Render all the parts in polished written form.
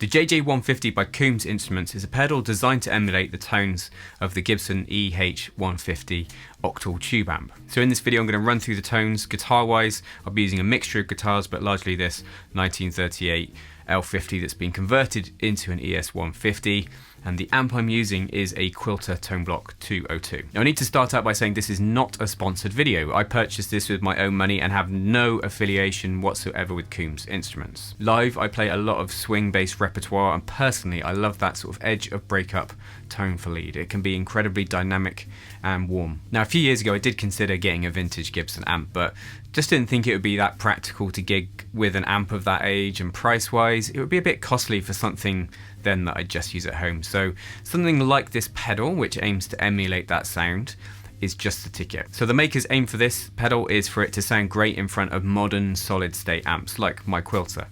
The JJ-150 by Coombs Instruments is a pedal designed to emulate the tones of the Gibson EH-150 octal tube amp. So in this video I'm going to run through the tones. Guitar wise I'll be using a mixture of guitars, but largely this 1938 L50 that's been converted into an ES-150, and the amp I'm using is a Quilter Tone Block 202. Now I need to start out by saying this is not a sponsored video. I purchased this with my own money and have no affiliation whatsoever with Coombs Instruments. Live I play a lot of swing based repertoire, and personally I love that sort of edge of breakup tone for lead. It can be incredibly dynamic and warm. Now a few years ago I did consider getting a vintage Gibson amp, but just didn't think it would be that practical to gig with an amp of that age, and price wise it would be a bit costly for something then that I just use at home. So something like this pedal, which aims to emulate that sound, is just the ticket. So the maker's aim for this pedal is for it to sound great in front of modern solid state amps like my Quilter.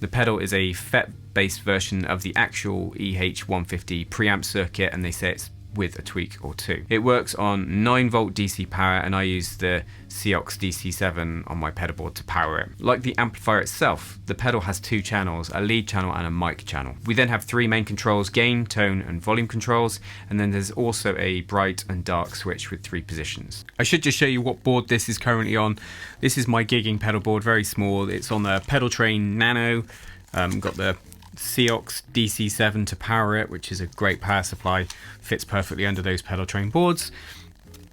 The pedal is a FET based version of the actual EH-150 preamp circuit, and they say it's with a tweak or two. It works on 9V DC power, and I use the Seox DC7 on my pedalboard to power it. Like the amplifier itself, the pedal has two channels, a lead channel and a mic channel. We then have three main controls: gain, tone and volume controls, and then there's also a bright and dark switch with 3 positions. I should just show you what board this is currently on. This is my gigging pedal board, very small. It's on the Pedal Train Nano. Got the Seox DC7 to power it, which is a great power supply, fits perfectly under those pedal train boards.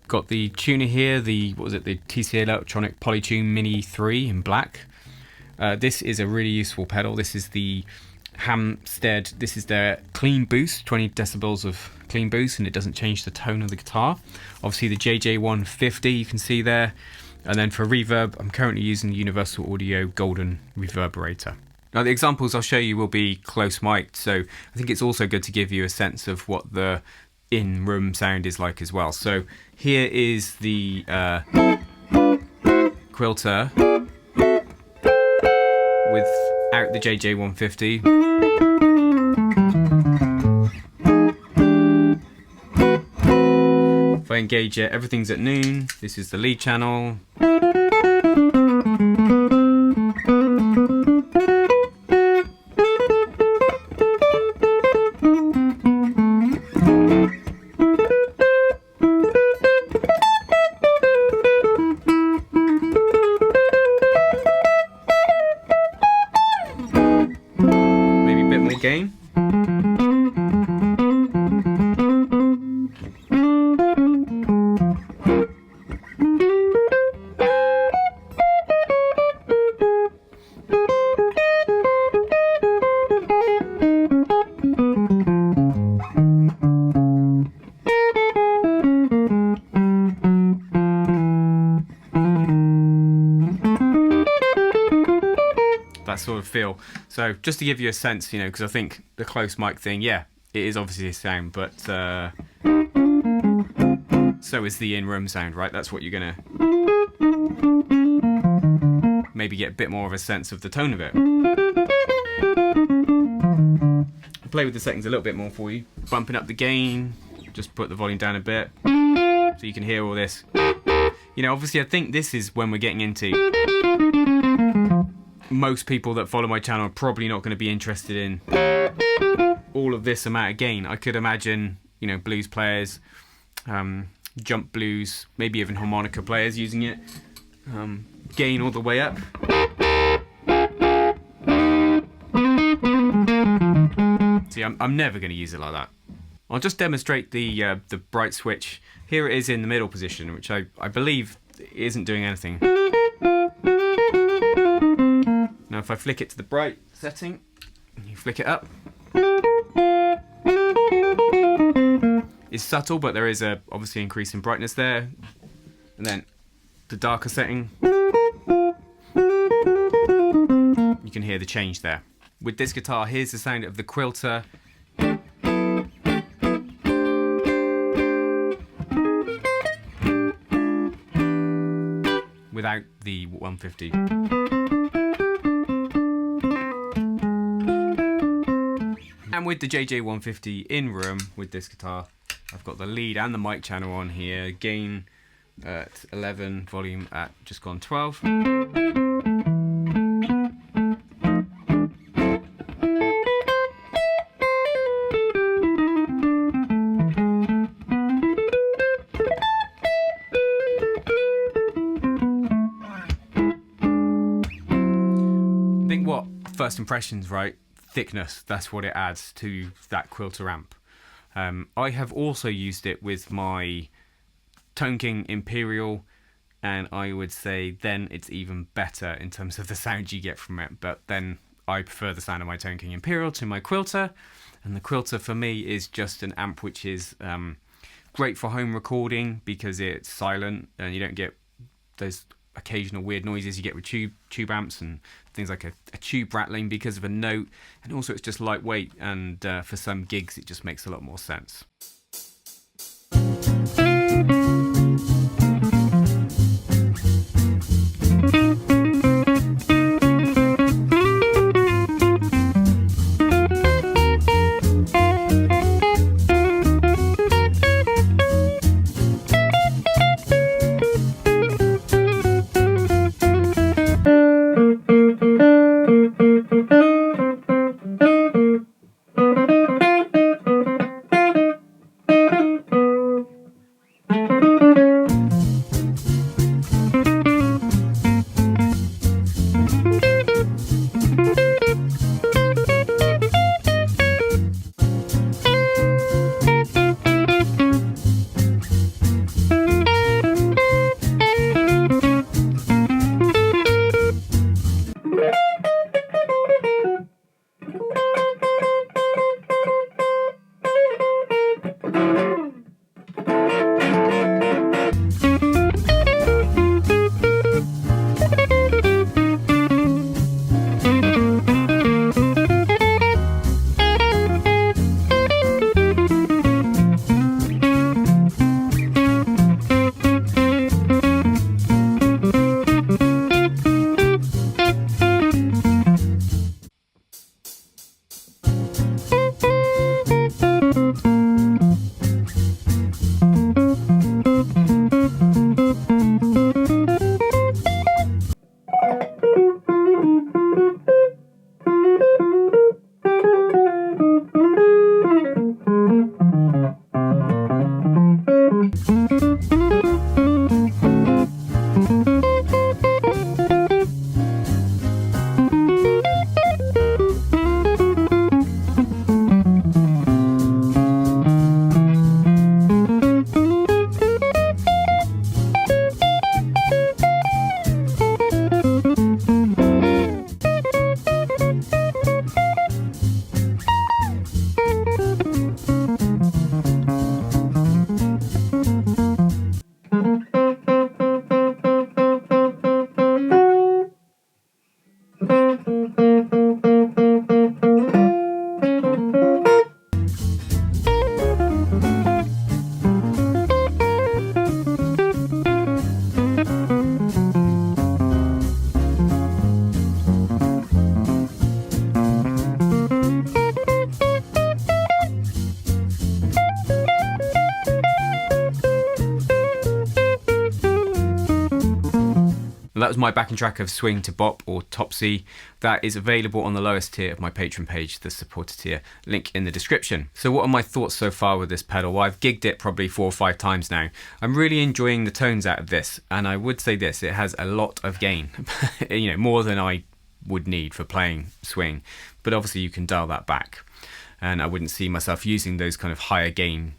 Got the tuner here, the TCA Electronic Polytune Mini 3 in black. This is a really useful pedal. This is the Hamstead, this is their clean boost, 20 decibels of clean boost, and it doesn't change the tone of the guitar. Obviously the JJ-150 you can see there, and then for reverb I'm currently using the Universal Audio Golden Reverberator. Now the examples I'll show you will be close mic'd, so I think it's also good to give you a sense of what the in-room sound is like as well. So here is the Quilter without the JJ-150. If I engage it, everything's at noon. This is the lead channel. Gain. That sort of feel. So just to give you a sense, you know, because I think the close mic thing, yeah, it is obviously a sound, but so is the in-room sound, right? That's what you're gonna maybe get a bit more of a sense of the tone of it. I'll play with the settings a little bit more for you. Bumping up the gain, just put the volume down a bit so you can hear all this. You know, obviously I think this is when we're getting into, most people that follow my channel are probably not going to be interested in all of this amount of gain. I could imagine, you know, blues players, jump blues, maybe even harmonica players using it. Gain all the way up. See, I'm never going to use it like that. I'll just demonstrate the bright switch. Here it is in the middle position, which I believe isn't doing anything. Now if I flick it to the bright setting, you flick it up. It's subtle, but there is obviously increase in brightness there. And then the darker setting, you can hear the change there. With this guitar, here's the sound of the Quilter. Without the 150. And with the JJ-150 in room with this guitar, I've got the lead and the mic channel on here, gain at 11, volume at just gone 12. first impressions, right? Thickness, that's what it adds to that quilter amp. I have also used it with my Tone King Imperial, and I would say then it's even better in terms of the sound you get from it. But then I prefer the sound of my Tone King Imperial to my quilter, and the quilter for me is just an amp which is great for home recording because it's silent and you don't get those occasional weird noises you get with tube amps and things like a tube rattling because of a note, and also it's just lightweight, and for some gigs it just makes a lot more sense. That was my backing track of Swing to Bop, or Topsy. That is available on the lowest tier of my Patreon page, the supporter tier, link in the description. So what are my thoughts so far with this pedal? Well, I've gigged it probably 4 or 5 times now. I'm really enjoying the tones out of this, and I would say this, it has a lot of gain, you know, more than I would need for playing swing, but obviously you can dial that back, and I wouldn't see myself using those kind of higher gain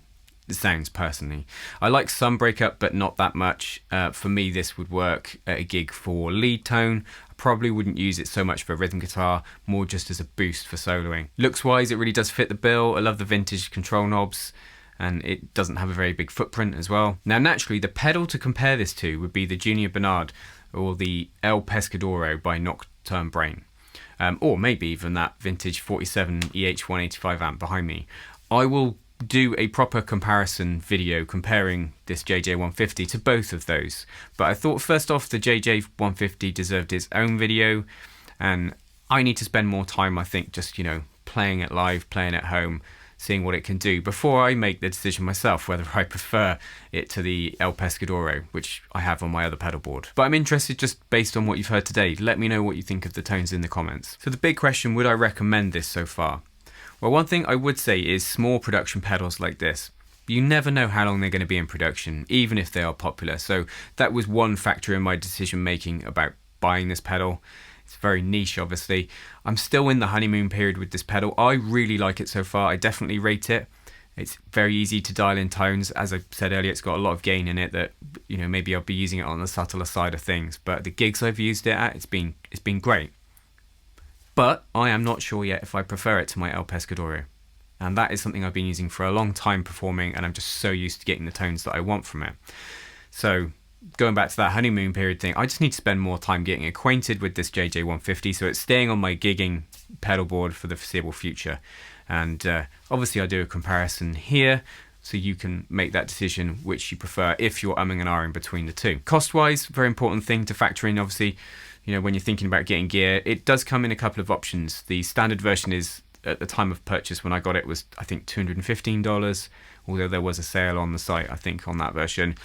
sounds personally. I like some breakup, but not that much. For me, this would work at a gig for lead tone. I probably wouldn't use it so much for rhythm guitar, more just as a boost for soloing. Looks wise, it really does fit the bill. I love the vintage control knobs, and it doesn't have a very big footprint as well. Now naturally, the pedal to compare this to would be the Junior Bernard or the El Pescador by Nocturne Brain, or maybe even that vintage 47 EH185 amp behind me. I will do a proper comparison video comparing this JJ-150 to both of those, but I thought first off the JJ-150 deserved its own video, and I need to spend more time, I think, just, you know, playing it live, playing at home, seeing what it can do before I make the decision myself whether I prefer it to the El Pescador, which I have on my other pedal board. But I'm interested, just based on what you've heard today, let me know what you think of the tones in the comments. So the big question, would I recommend this so far? Well, one thing I would say is small production pedals like this, you never know how long they're going to be in production, even if they are popular. So that was one factor in my decision making about buying this pedal. It's very niche, obviously. I'm still in the honeymoon period with this pedal. I really like it so far. I definitely rate it. It's very easy to dial in tones. As I said earlier, it's got a lot of gain in it that, you know, maybe I'll be using it on the subtler side of things. But the gigs I've used it at, it's been great. But I am not sure yet if I prefer it to my El Pescador. And that is something I've been using for a long time performing, and I'm just so used to getting the tones that I want from it. So going back to that honeymoon period thing, I just need to spend more time getting acquainted with this JJ-150, so it's staying on my gigging pedal board for the foreseeable future. And obviously I do a comparison here, so you can make that decision which you prefer if you're umming and ahhing between the two. Cost-wise, very important thing to factor in, obviously, you know, when you're thinking about getting gear. It does come in a couple of options. The standard version is, at the time of purchase when I got it, was I think $215, although there was a sale on the site, I think, on that version.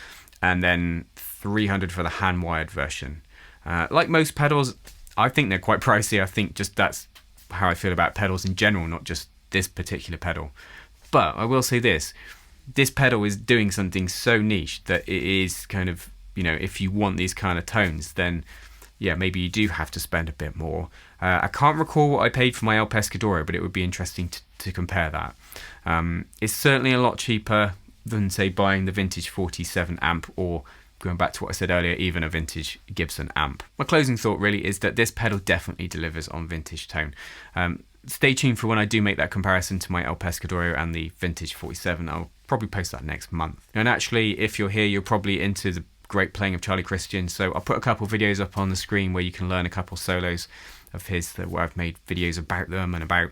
And then $300 for the hand-wired version. Like most pedals, I think they're quite pricey. I think just that's how I feel about pedals in general, not just this particular pedal. But I will say this pedal is doing something so niche that it is kind of, you know, if you want these kind of tones, then yeah, maybe you do have to spend a bit more. I can't recall what I paid for my El Pescador, but it would be interesting to compare that. It's certainly a lot cheaper than, say, buying the vintage 47 amp, or going back to what I said earlier, even a vintage Gibson amp. My closing thought really is that this pedal definitely delivers on vintage tone. Stay tuned for when I do make that comparison to my El Pescador and the vintage 47. I'll probably post that next month. And actually, if you're here, you're probably into the great playing of Charlie Christian, so I'll put a couple of videos up on the screen where you can learn a couple solos of his, where I've made videos about them and about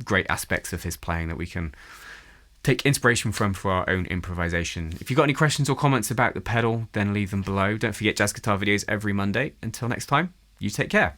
great aspects of his playing that we can take inspiration from for our own improvisation. If you've got any questions or comments about the pedal, then leave them below. Don't forget Jazz Guitar videos every Monday. Until next time, you take care.